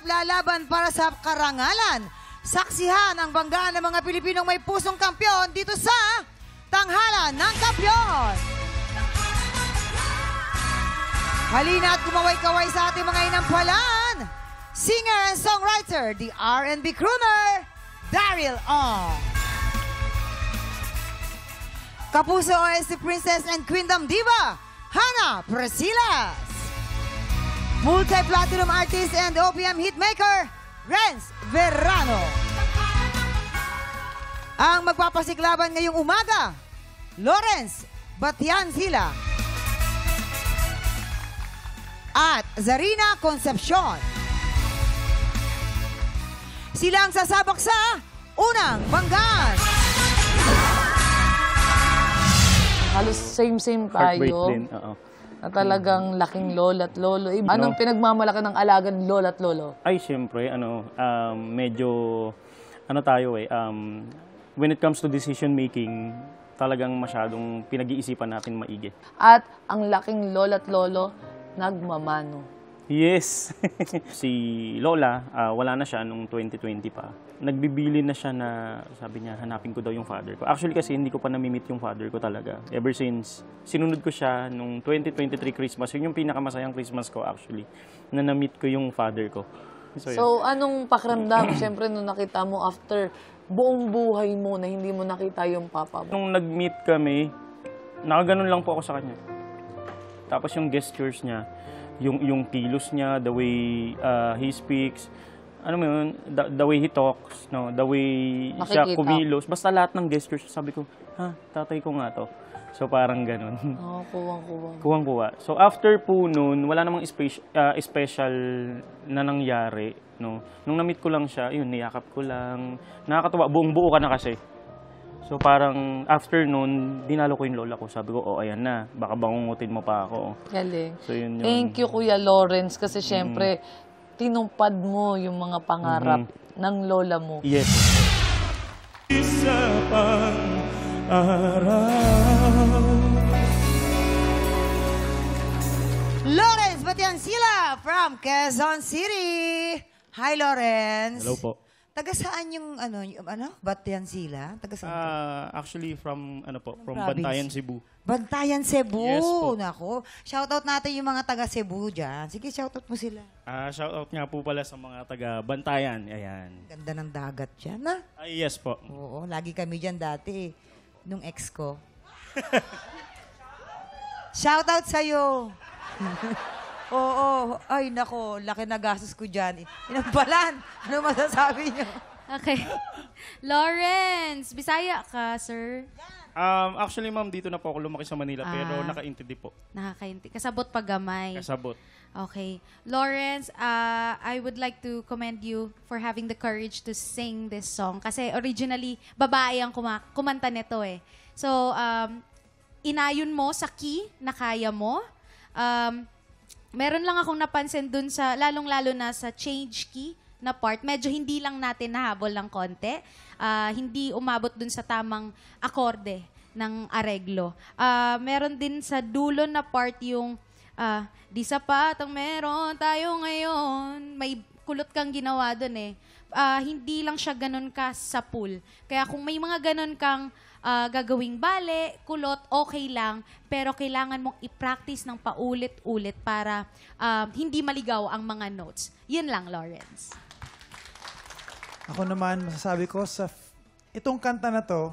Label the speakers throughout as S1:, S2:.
S1: lalaban para sa karangalan. Saksihan ang banggaan ng mga Pilipinong may pusong kampyon dito sa Tanghalan ng Kampyon. Halina at kumaway-kaway sa ating mga inampalan. Singer and songwriter, the R&B crooner, Daryl Ong. Kapuso OST Princess and Queendom Diva, Hannah Presilas. Multi-platinum artist and OPM hitmaker, Renz Verano. Ang magpapasiklaban ngayong umaga, Lawrence Batiancila at Zarina Concepcion. Sila ang sasabak sa unang banggaan.
S2: Halos same-same
S3: Heartbreak
S2: tayo.
S3: din, oo.
S2: Na talagang laking lolo at lolo. Anong pinagmamalaki ng alagang lolo at lolo?
S3: Ay, siyempre, medyo, tayo when it comes to decision making, talagang masyadong pinag-iisipan natin maigi.
S2: At ang laking lolo at lolo, nagmamano.
S3: Yes! Si Lola, wala na siya nung 2020 pa. Nagbibili na siya na, sabi niya, hanapin ko daw yung father ko. Actually kasi hindi ko pa namimit yung father ko talaga. Ever since, sinunod ko siya nung 2023 Christmas. Yun yung pinakamasayang Christmas ko actually, na na-meet ko yung father ko.
S2: So anong pakiramdam? Siyempre, nung nakita mo after buong buhay mo na hindi mo nakita yung papa mo.
S3: Nung nag-meet kami, nakaganon lang po ako sa kanya. Tapos yung gestures niya, yung kilos niya, the way he speaks, the way he talks, no, the way siya kumilos, basta lahat ng gestures, sabi ko, tatay ko nga to. So parang ganun.
S2: Oo, kuwang-kuwang.
S3: Kuwang-kuwa. So after po noon, wala namang special na nangyari, no. Nung na-meet ko lang siya, yun, niyakap ko lang. Nakakatuwa, buong-buo ka na kasi. So parang after noon, dinalo ko yung lola ko. Sabi ko, ayan na, baka bangungutin mo pa ako.
S2: Galing.
S3: So yun.
S2: Thank you, Kuya Lawrence, kasi siyempre, tinupad mo yung mga pangarap ng lola mo.
S3: Yes.
S4: Isa pang araw.
S1: Lawrence Batiancila from Quezon City. Hi, Lawrence.
S3: Hello po.
S1: Taga saan yung Batiancila? Taga saan?
S3: Actually from from
S1: province?
S3: Bantayan, Cebu.
S1: Bantayan, Cebu.
S3: Yes po.
S1: Nako. Shoutout natin yung mga taga Cebu dyan. Sige, shoutout mo sila.
S3: Shoutout nga po pala sa mga taga Bantayan. Ayan.
S1: Ganda ng dagat dyan, ha?
S3: Ay, yes po.
S1: Oo, lagi kami dyan dati. Nung ex ko. Shoutout sa'yo. Oo. Ay, nako. Laki na gastos ko dyan. Inampalan. Ano masasabi niyo?
S5: Okay. Lawrence, Bisaya ka, sir?
S3: Actually, ma'am, dito na po ako lumaki sa Manila, pero naka-intindi po.
S5: Nakakainti. Kasabot pagamay.
S3: Kasabot.
S5: Okay. Lawrence, I would like to commend you for having the courage to sing this song. Kasi originally, babae ang kumanta nito eh. So, inayon mo sa key na kaya mo. Meron lang akong napansin dun sa, lalong-lalo na sa change key na part, medyo hindi lang natin nahabol ng konti. Hindi umabot dun sa tamang akorde ng areglo. Meron din sa dulo na part yung, di sapat ang meron tayo ngayon. May kulot kang ginawa dun eh. Hindi lang siya ganun ka sa pool. Kaya kung may mga ganun kang gagawing bale, kulot, okay lang, pero kailangan mong i-practice ng paulit-ulit para hindi maligaw ang mga notes. Yun lang, Lawrence.
S6: Ako naman, masasabi ko, itong kanta na to,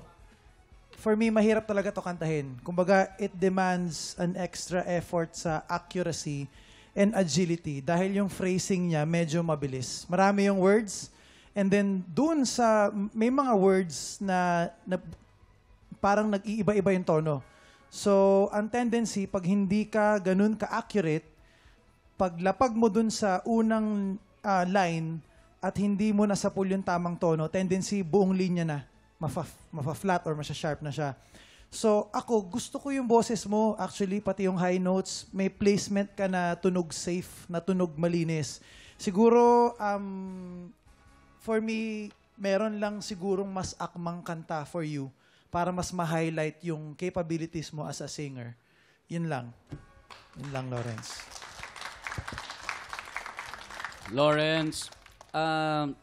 S6: for me, mahirap talaga to kantahin. Kumbaga, it demands an extra effort sa accuracy and agility dahil yung phrasing niya medyo mabilis. Marami yung words, and then dun sa, may mga words na parang nag-iiba-iba yung tono. So, ang tendency, pag hindi ka ganun ka-accurate, paglapag mo dun sa unang line at hindi mo nasapul yung tamang tono, tendency, buong linya na, mafa-flat or masya-sharp na siya. So, ako, gusto ko yung boses mo, actually, pati yung high notes, may placement ka na tunog safe, na tunog malinis. Siguro, for me, meron lang sigurong mas akmang kanta for you para mas ma-highlight yung capabilities mo as a singer. Yun lang. Yun lang, Lawrence.
S7: Lawrence,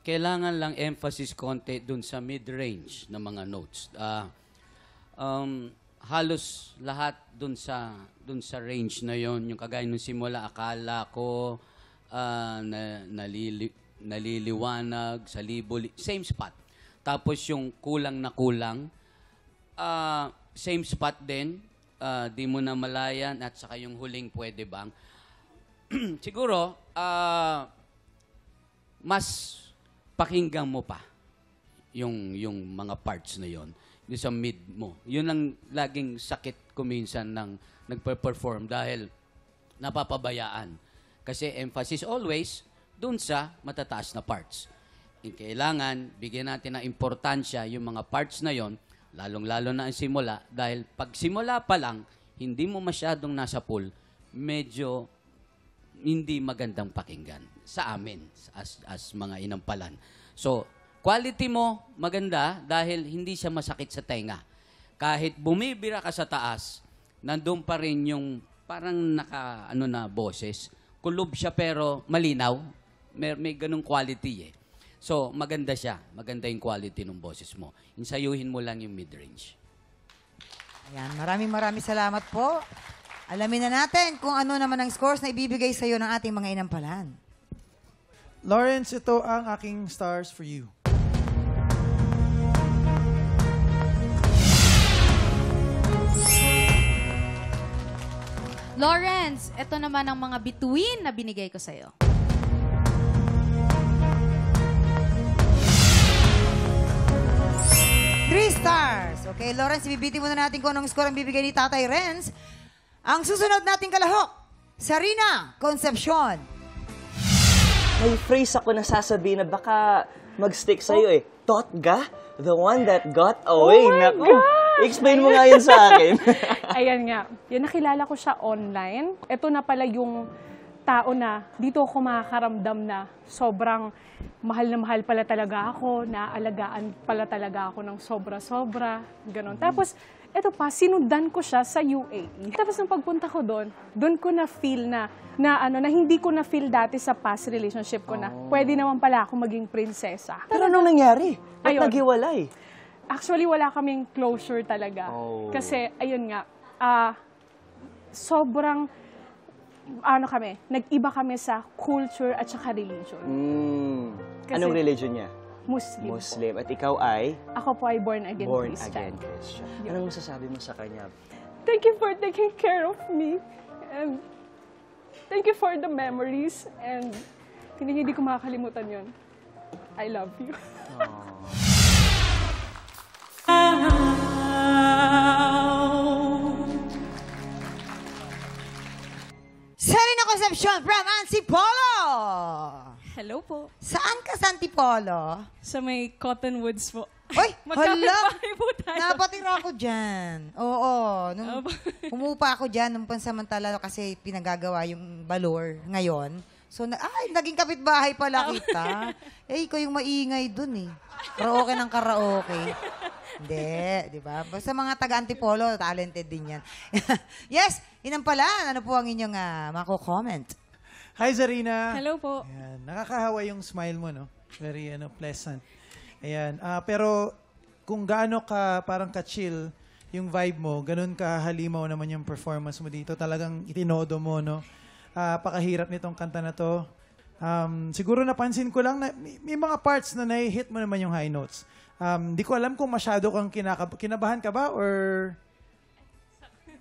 S7: kailangan lang emphasis konti dun sa mid-range ng mga notes. Halos lahat dun sa range na yon, yung kagaya nung simula, akala ko naliliwanag sa same spot. Tapos yung kulang na kulang, same spot din, di mo na malayan, at saka yung huling pwede bang. Siguro, mas pakinggan mo pa yung mga parts na yon, yung sa mid mo. Yun ang laging sakit ko minsan ng nagpe-perform dahil napapabayaan. Kasi emphasis always dun sa matataas na parts. Kailangan bigyan natin ng importansya yung mga parts na yon, lalong-lalo na ang simula, dahil pag simula pa lang, hindi mo masyadong nasa pool, medyo hindi magandang pakinggan sa amin as mga inampalan. So, quality mo maganda dahil hindi siya masakit sa tenga. Kahit bumibira ka sa taas, nandun pa rin yung parang boses. Kulob siya pero malinaw. May ganung quality eh. So, maganda siya. Maganda yung quality ng boses mo. Insayuhin mo lang yung mid-range.
S1: Ayan, maraming salamat po. Alamin na natin kung ano naman ang scores na ibibigay sa iyo ng ating mga inampalan.
S6: Lawrence, ito ang aking stars for you.
S5: Lawrence, ito naman ang mga bituin na binigay ko sa'yo.
S1: Three stars. Okay, Lawrence, ibibiti muna natin kung anong score ang bibigay ni Tatay Renz. Ang susunod nating kalahok, Sarina Concepcion.
S8: May phrase ako na sasabihin na baka mag-stick sa'yo eh. Totga? The one that got away. Naku, explain mo nga yun sa akin.
S9: Ayan nga. Yun, nakilala ko siya online. Ito na pala yung tao na dito ako makakaramdam na sobrang mahal na mahal pala talaga ako, naalagaan pala talaga ako ng sobra-sobra, gano'n. Tapos, eto pa, sinundan ko siya sa UAE. Tapos nung pagpunta ko doon ko na-feel na hindi ko na-feel dati sa past relationship ko na pwede naman pala ako maging prinsesa.
S8: Pero anong nangyari? Ba't
S9: Ayun.
S8: naghiwalay?
S9: Actually, wala kaming closure talaga. Kasi, ayun nga, sobrang, nag-iba kami sa culture at saka religion. Kasi,
S8: Anong religion niya?
S9: Muslim.
S8: Muslim. At ikaw ay?
S9: Ako po ay born again
S8: Born
S9: Christian.
S8: again Christian. Anong masasabi mo sa kanya?
S9: Thank you for taking care of me. And thank you for the memories. And hindi ko makakalimutan yun. I love you.
S1: Sarina Concepcion from Antipolo.
S10: Hello po.
S1: Saan ka sa Antipolo?
S10: Sa may Cottonwoods po.
S1: Uy, hala!
S10: Magkapit-bahay po tayo.
S1: Napatira ako dyan. Oo. Nung umupa ako dyan nung pansamantala kasi pinagagawa yung balor ngayon. So, naging kapitbahay pala kita. Ikaw yung maingay dun eh. Karaoke ng karaoke. Hindi, di ba? Basta mga taga-Antipolo, talented din yan. Yes, inampalan. Ano po ang inyong mako-comment?
S6: Hi, Zarina.
S10: Hello po.
S6: Ayan, nakakahawa yung smile mo, no? Very pleasant. Ayan. Pero kung gaano ka parang ka-chill yung vibe mo, ganun ka halimaw naman yung performance mo dito. Talagang itinodo mo, no? Pakahirap nitong kanta na to. Siguro napansin ko lang na may mga parts na nai-hit mo naman yung high notes. Di ko alam kung masyado kang kinabahan ka ba or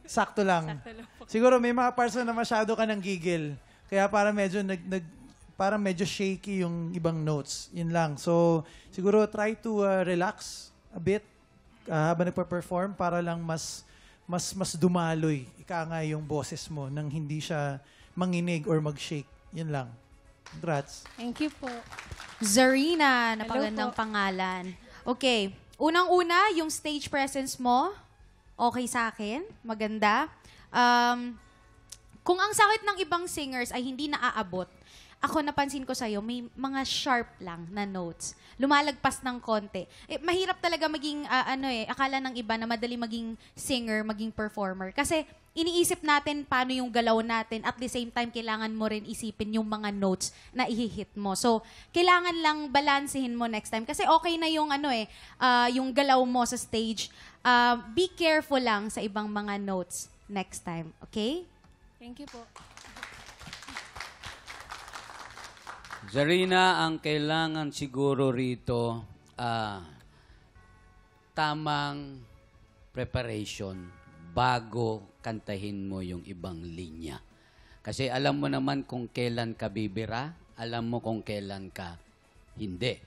S6: sakto lang. Siguro may mga parts na masyado ka ng gigil. Kaya para medyo parang medyo shaky yung ibang notes. Yun lang. So, siguro try to relax a bit habang nagpa-perform para lang mas dumaloy. Ika nga yung boses mo nang hindi siya manginig or mag-shake. Yun lang. Congrats.
S10: Thank you po.
S5: Zarina,
S10: Hello
S5: napagandang
S10: po.
S5: pangalan. Okay. Unang-una, yung stage presence mo, okay sa akin. Maganda. Kung ang sakit ng ibang singers ay hindi naaabot, ako napansin ko sa'yo, may mga sharp lang na notes. Lumalagpas ng konti. Mahirap talaga maging, akala ng iba na madali maging singer, maging performer. Kasi iniisip natin paano yung galaw natin. At the same time, kailangan mo rin isipin yung mga notes na ihihit mo. So, kailangan lang balansehin mo next time. Kasi okay na yung, yung galaw mo sa stage. Be careful lang sa ibang mga notes next time. Okay?
S10: Thank you po.
S7: Zarina, ang kailangan siguro rito, tamang preparation bago kantahin mo yung ibang linya. Kasi alam mo naman kung kailan ka bibira, alam mo kung kailan ka hindi.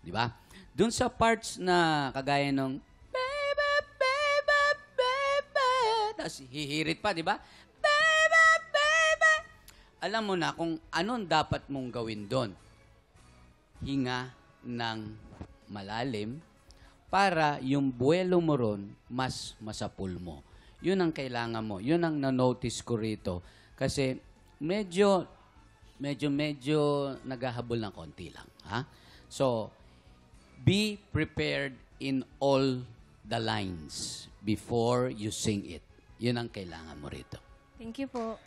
S7: Di ba? Doon sa parts na kagaya ng baby, baby, baby, tapos hihirit pa, di ba? Alam mo na kung anong dapat mong gawin doon. Hinga ng malalim para yung buwelo mo ron mas masapul mo. Yun ang kailangan mo. Yun ang na-notice ko rito. Kasi medyo naghahabol ng konti lang. Ha? So, be prepared in all the lines before you sing it. Yun ang kailangan mo rito.
S10: Thank you po.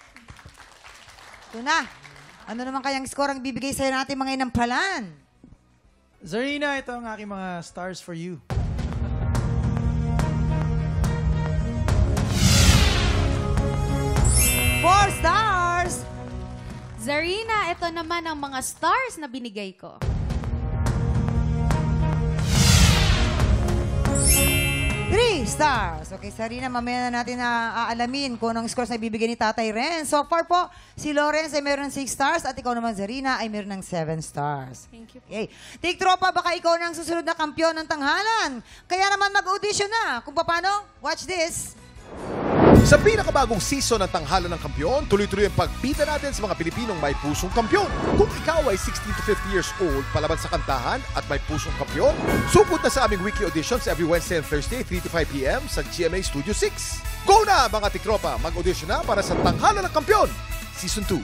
S1: Ito na. Ano naman kayang score ang bibigay sa'yo natin mga inampalan?
S6: Zarina, ito ang aking mga stars for you.
S1: Four stars!
S5: Zarina, ito naman ang mga stars na binigay ko.
S1: Three stars. Okay, Zarina, mamaya na natin na aalamin kung anong scores na ibibigay ni Tatay Ren. So far po, si Lawrence ay meron ng 6 stars at ikaw naman, Zarina, ay meron ng 7 stars.
S10: Thank you po.
S1: Okay. Take tropa, baka ikaw na ang susunod na kampiyon ng tanghalan. Kaya naman mag-audition na. Kung paano, watch this.
S11: Sa pinakabagong season ng Tanghalan ng Kampiyon, tuloy-tuloy ang pagbida natin sa mga Pilipinong may pusong kampiyon. Kung ikaw ay 16 to 50 years old, palaban sa kantahan at may pusong kampiyon, supot na sa aming weekly auditions every Wednesday and Thursday, 3 to 5 p.m. sa GMA Studio 6. Go na mga tiktropa! Mag-audition na para sa Tanghalan ng Kampiyon, Season 2.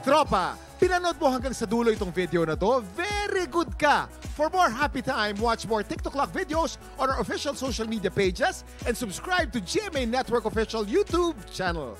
S11: Tropa, pinanood mo hanggang sa dulo itong video na to, very good ka! For more happy time, watch more TikTok Clock videos on our official social media pages and subscribe to GMA Network official YouTube channel.